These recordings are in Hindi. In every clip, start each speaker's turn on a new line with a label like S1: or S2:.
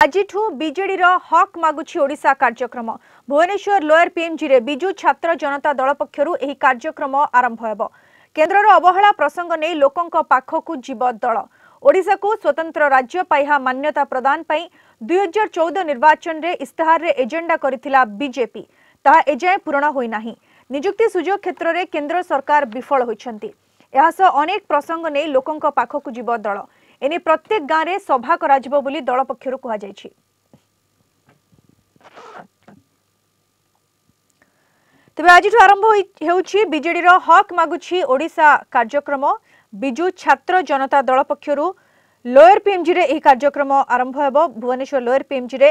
S1: आजिठू बीजेडी हक मागुछि ओडिशा कार्यक्रम भुवनेश्वर लोयर पीएमजी रे बिजु छात्र जनता दल पक्षरु एही कार्यक्रम आरंभ हेबो। केन्द्रर अवहेला प्रसंग नै लोकंक पाखकु जीव दल ओडिशा को स्वतंत्र राज्य पाइहा मान्यता प्रदान पई 2014 निर्वाचन रे इस्ताहार रे एजेंडा करिथिला बीजेपी ताहा एजाय पूर्ण होई नाही। नियुक्ति सुजोग क्षेत्र रे केंद्र सरकार विफल होइछंती। एहास अनेक प्रसंग नै लोकंक पाखकु जीव दल एने प्रत्येक गाँव में सभा कराजिबो बोली दल पक्षरु कहा जायछि। तेबे आज आरंभ होउछि बीजेडी रो हक मागुछि ओडिशा कार्यक्रम बिजु छात्र जनता दल पक्षरु लोयर पीएमजी रे एही कार्यक्रम आरंभ हेबो। भुवनेश्वर लोयर पीएमजी रे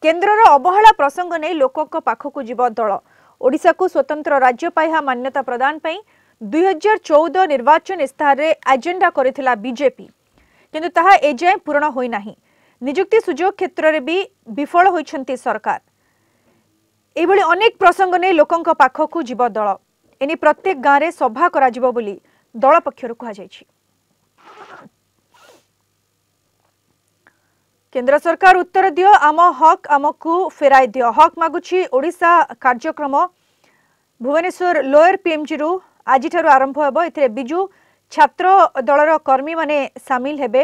S1: केन्द्रर अवहेला प्रसंग नै लोकक पाखकु जीव दल ओडिशा को स्वतंत्र राज्य पाइहा मान्यता प्रदान पई 2014 निर्वाचन इस्ताहार रे एजेंडा करिथिला बीजेपी किंतु ताहा एजाय पूर्ण होई नाही। नियुक्ति सुजोग क्षेत्र रे भी विफल होइछंती सरकार। एभली अनेक प्रसंग ने लोकंक पाखकु जीव दल एने प्रत्येक गाँव में सभा कराजिबो बोली दल पक्षरु कहा जायछि। केंद्र सरकार उत्तर दियो आम हक आमकु फेराई दियो हक मागुछि ओडिशा कार्यक्रम भुवनेश्वर लोयर पीएमजी रु आज आरंभ हेबो। एथिरे बिजु छात्र दलर कर्मी माने सामिल हेबे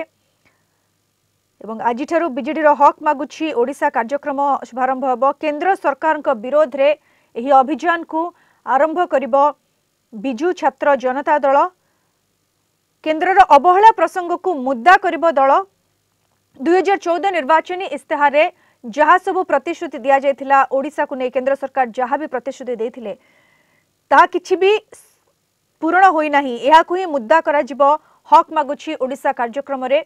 S1: एवं आज बीजेडी हक मागुछि ओडिशा कार्यक्रम शुभारंभ हेबो। केंद्र सरकार विरोध रे एही अभियान को आरंभ करिबो बिजु छात्र जनता दल। केंद्रर अवहेला प्रसंग को मुद्दा करिबो दल। 2014 निर्वाचन इस्ताहार रे जहा सब प्रतिश्रुति दिया जायथिला ओडिशा को नै केंद्र सरकार जहा भी प्रतिश्रुति देथिले ता किछि भी पूर्ण होई नाही। एहा को ही मुद्दा करा जिवो हक मागुछि ओडिशा कार्यक्रम रे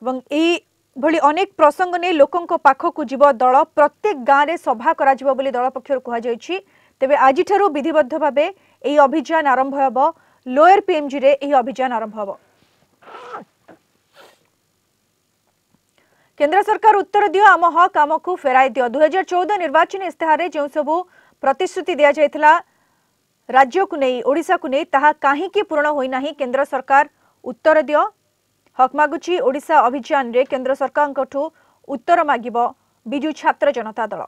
S1: एवं एही भली अनेक प्रसंग ने लोकंक पाखकु जीव दल प्रत्येक गाँव में सभा करा जिवो बोली दल पक्षरु कहा जायछि। तेबे आज विधिबद्ध भाबे एही अभियान आरंभ हेबो। लोयर पीएमजी रे एही अभियान आरंभ हेबो। केंद्र सरकार उत्तर दियो आम हक आमकु फेराई दियो 2014 निर्वाचन इस्ताहार रे जो सब प्रतिश्रुति दिया जायथिला राज्य को नहीं ओडिशा को नहीं ताहा काहींकी पूर्ण होई नाही। केंद्र सरकार उत्तर दियो हक मागुछि ओडिशा अभियान रे केंद्र सरकार कठू उत्तर मागिबो बिजु छात्र जनता दल।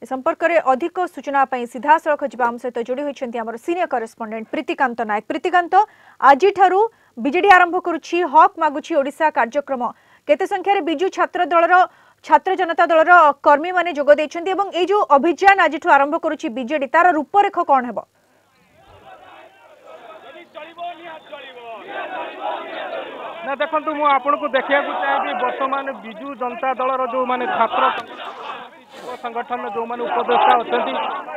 S1: ए संपर्क रे अधिक सूचना पई सीधा सड़क जिबा हम सहित जोड़ी होइछंती हमर सीनियर करेस्पोंडेंट प्रीतिकांत नायक। प्रीतिकांत आज ठारू बीजेडी आरंभ करुछि हक मागुछि ओडिशा कार्यक्रम केते संख्या रे बिजु छात्र दलर छात्र जनता दलर कर्मी माने जोग दैछंती एवं ए जो अभियान आज आरंभ करुछि बीजेडी तार रूपरेख कोन हेबो?
S2: ना देखंतु मु आपनको देखिया को चाहे वर्तमान बिजु जनता दलर जो माने छात्र संगठन जो माने उपदेष्टा अछंती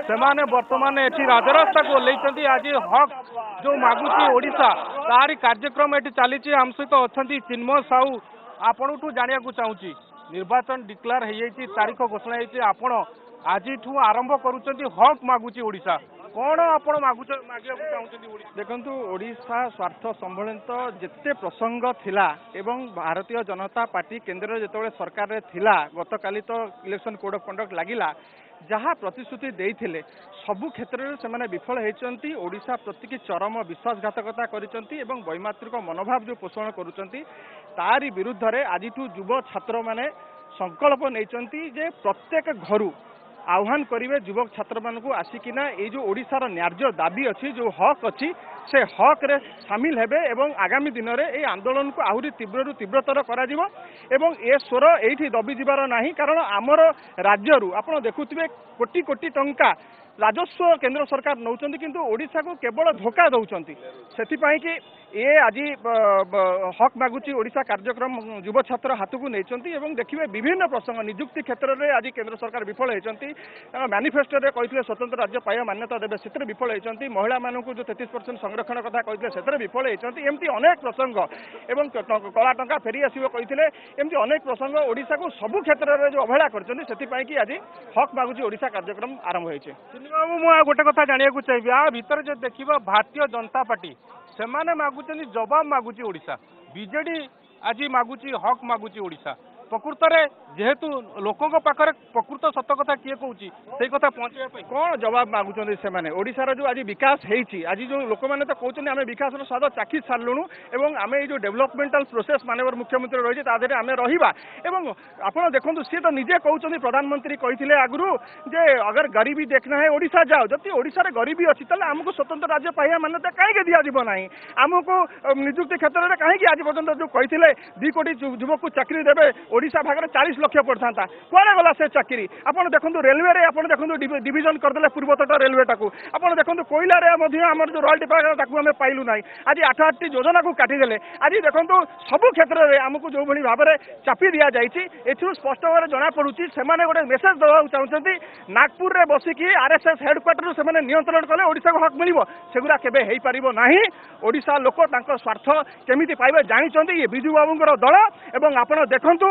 S2: से माने वर्तमान एठी राजरास्ता को लेछंती। आज हक जो मागुची ओडिशा तारी कार्यक्रम एठी चलीची। हम सहित अछंती चिन्मय साहू आपणठू जानिया को चाहूची निर्वाचन डिक्लेयर हो जाइए तारीख घोषणा होती आपण आज आरंभ करुँच हक मागुची ओडिशा कौन आप देखु ओडिशा स्वार्थ संबंधित जिते प्रसंग थिला एवं भारतीय जनता पार्टी केंद्र जो सरकार रे थिला गत काली तो इलेक्शन कोड ऑफ कंडक्ट लगिला जहाँ प्रतिश्रुति देइथिले सबु क्षेत्र से विफल होती। ओडिशा प्रति चरम विश्वासघातकता करिसेंती एवं वैमात्रिक मनोभाव जो पोषण करुचंती तारी विरुद्ध रे आज युव छात्र माने संकल्प नैचंती जे प्रत्येक घरु आह्वान करेंगे युवक छात्र मान को आसिकिना ये जो ओडिशार न्यार्य दाबी अच्छी जो हक अच्छी से हक रे सामिल हेबे एवं आगामी दिन में ये आंदोलन को आहरी तीव्र तीव्रतर करा जिवो एवं ए स्वर एठी दबी जिबार नाही। कारण आमर राज्यरू आपण देखुथिबे कोटी कोटी टंका राजस्व केंद्र सरकार नौचंती किंतु ओडिशा को केवल धोखा दौचंती। सेथिपाई कि ये आज हक मागुची ओडिशा कार्यक्रम युव छात्र हाथ को नैचंती एवं देखिए विभिन्न प्रसंग नियुक्ति क्षेत्र में आज केंद्र सरकार विफल होती। मैनिफेस्टो रे कहते स्वतंत्र राज्य पाइबा मान्यता देवे से विफल होती। महिला मानक जो 33% संरक्षण कथा कहते से विफल होती। एमती अनेक प्रसंग एवं कला टंका फेरी आसो कहते एमती अनेक प्रसंग ओडिशा को सबु क्षेत्र में जो अवहेला करती आज हक मागुची ओडिशा कार्यक्रम आरंभ होइछे। मुझे गोटे कथा जाना चाहिए आ भीतर जो देखा भारतीय जनता पार्टी से मागुच जवाब मागुची ओडिशा बीजेडी आज मागुची हक मागुची ओडिशा प्रकृत में जेहेतु लोकों पाखरे प्रकृत सत कथा किए कहूँ से कथा पहुँचे
S3: कौन जवाब मागुचंदी से माने ओडिशार जो आज विकास होती आज जो लोक मैंने तो कहते आम विकास स्वाद चाखी सारूँ और आम ये डेवलपमेंटाल प्रोसेस मानवर मुख्यमंत्री रही है आम रहा एवं आप देखो सी तो निजे कहते प्रधानमंत्री कही आगु जे अगर गरीबी देखना है ओडिशा जाओ जब ओडिशा गरीबी अच्छी आमको स्वतंत्र राज्य पाइबा मान्यता कहीं दिज्व ना आमको निजुक्ति क्षेत्र में कहीं आज पर्यटन जो कही 2 कोटी युवक को चाकरी देवे ओडिशा भाग में 40 लाख पड़ता कौन गला से चाकरी आप देखो रेलवे रे आप देखो डिविजन करदे पूर्वतट रेलवेटा को आप देखो कोईलार जो रॉयल्टी पाइबा आम पाइलु ना आज 8 योजना को काटिदेले आज देखो सबु क्षेत्र में आमको जो भाव में चापी दि जाए स्पष्ट भाव में जना पड़ुची से गोटे मेसेज देवा चाहते नागपुर में बसिकी आरएसएस हेडक्वार्टर से नियंत्रण कले ओडिशा को हक मिल सेगुरा केबे हेई पारिबो नाही ओडिशा लोक तांको स्वार्थ केमिति पाइबे जानिचंती ये बिजू बाबूंकर दल एवं आपण देखंतु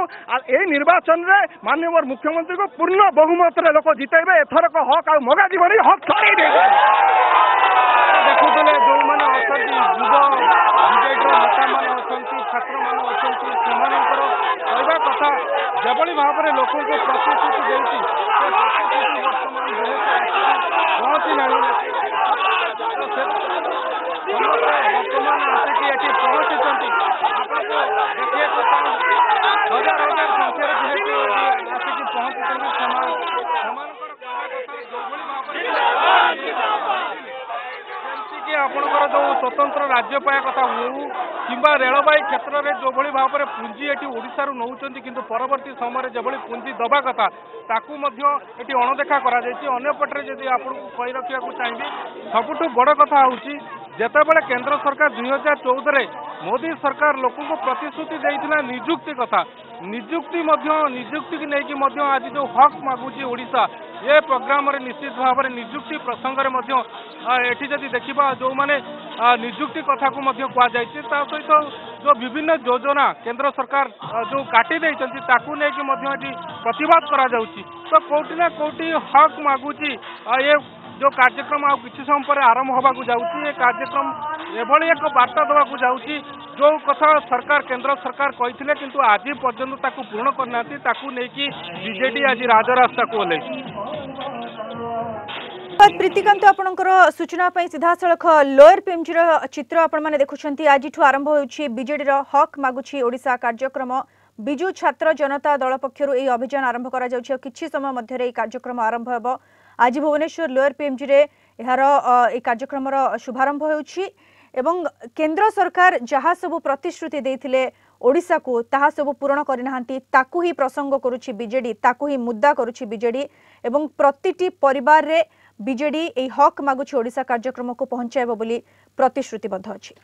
S3: ए निर्वाचन रे माननीय मुख्यमंत्री को पूर्ण बहुमत रे लोक जितैबे एथरक हक आ मगा जीवनी हक छाड़ी दे
S2: देखुले जो माने असंती युव बीजेडी नेता माने असंती छात्र माने असंती सेमानकर कहबा कथा जेबली भाव में लोकों को प्रतिश्रुति देउची से प्रतिश्रुति वर्तमान पहुंची नहीं वर्तमान आसिकी एटी पहुंचुंट आपको देखिए हजार हजार संख्यार जेहेतु आसिकी पहुंचुंट आपणकर जो स्वतंत्र राज्य पाया कथा हूँ कि रेलवाई क्षेत्र में जो भाव में पुंजी ये ओडिशा नौकरी किंतु परवर्ती समय जो पुंजी दबा कथा ताकू ये अणदेखा करपटे जदि आपको कही रखा चाहिए सबुठ बड़ कथा हूँ जितेबाला केंद्र सरकार 2014 मोदी सरकार लोक प्रतिश्रुति देता निजुक्ति कथा निजुक्ति की लेकिन आज जो हक मागुची ओडिशा ये प्रोग्राम रे निश्चित भाव में निजुक्ति प्रसंग में जदि देखा जो मैंने निजुक्ति कथा को सहित जो विभिन्न योजना केंद्र सरकार जो काटी देती प्रतिवाद करा तो कोटि ना कोटि हक मागुची ये जो कार्यक्रम आ किसी समय पर आरंभ होगा जाऊँगी ये कार्यक्रम एभली एक वार्ता देवाक जाऊँगी जो कथा सरकार केंद्र सरकार कही किंतु आज पर्यंत ताकू पूर्ण करना बीजेडी आज राजरास्ता को ओह्लै
S1: प्रीतिकांत आपणकर सूचना सीधा सड़क लोअर पीएमजी चित्र आपण देखुं आज आरंभ होची बीजेडी हक मागुची ओडिशा कार्यक्रम बिजु छात्र जनता दल पक्षर यह अभियान आरंभ करा जाउछि किछि समय मध्य कार्यक्रम आरंभ होब आज भुवनेश्वर लोअर पीएमजी रे यार कार्यक्रम शुभारंभ होउछि एवं केंद्र सरकार जहाँ सबु प्रतिश्रुति देथिले ओडिशा को ताहा सबु पूर्ण करिनाहांती ताकू ही प्रसंग करुछि बीजेडी ताकू ही मुद्दा करुछि बीजेडी एवं प्रतिटी परिवार रे बीजेडी ए हक मागुछि ओडिशा कार्यक्रम को पहुंचाइबो बोली प्रतिश्रुतिबद्ध अछि।